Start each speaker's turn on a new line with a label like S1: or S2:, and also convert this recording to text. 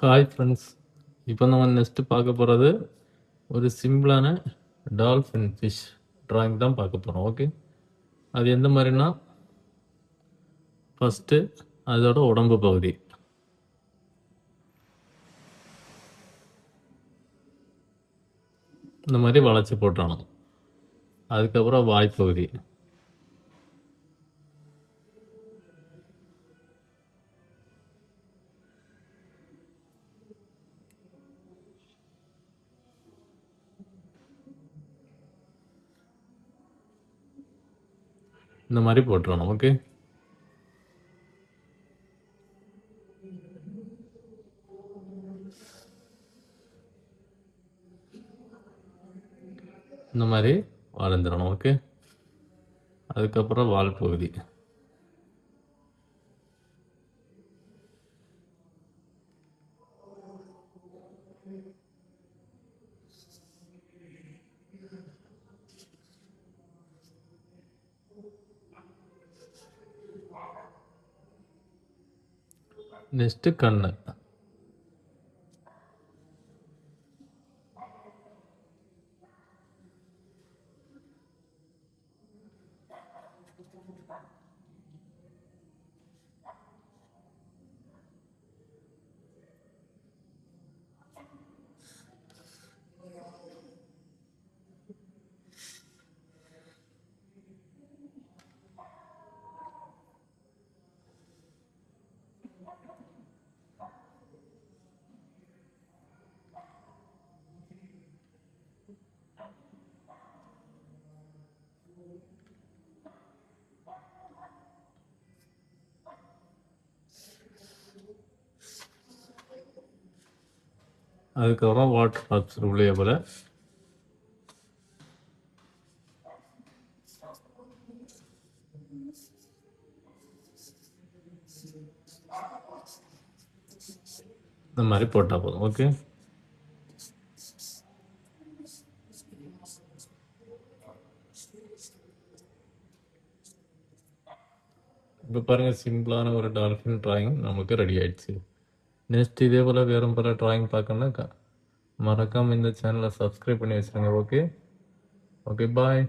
S1: Hi friends. இப்போ நம்ம next பார்க்க போகிறது ஒரு சிம்பிளான டால்ஃபின் ஃபிஷ் ட்ராயிங் தான் பார்க்க போகிறோம். ஓகே, அது எந்த மாதிரினா, ஃபஸ்ட்டு அதோட உடம்பு பகுதி, இந்த மாதிரி வளைச்சி போட்டுறணும். அதுக்கப்புறம் வாய்ப்பகுதி, இந்த மாதிரி போட்டுறணும். ஓகே, இந்த மாதிரி வரைஞ்சிடணும். ஓகே, அதுக்கப்புறம் வால் பகுதி, நெக்ஸ்ட்டு கண்ணு, அதுக்கப்புறம் வாட்டர் ட்ராப்ஸ் உள்ளே போல் இந்த மாதிரி போட்டால் போதும். ஓகே, இப்போ பாருங்கள், சிம்பிளான ஒரு டால்ஃபின் ட்ராயிங் நமக்கு ரெடி ஆயிடுச்சு. நெக்ஸ்ட் இதே போல் வேறு பல ட்ராயிங் பார்க்கணுன்னா மறக்காமல் இந்த சேனலை சப்ஸ்கிரைப் பண்ணி வச்சுருங்க. ஓகே, ஓகே, பாய்.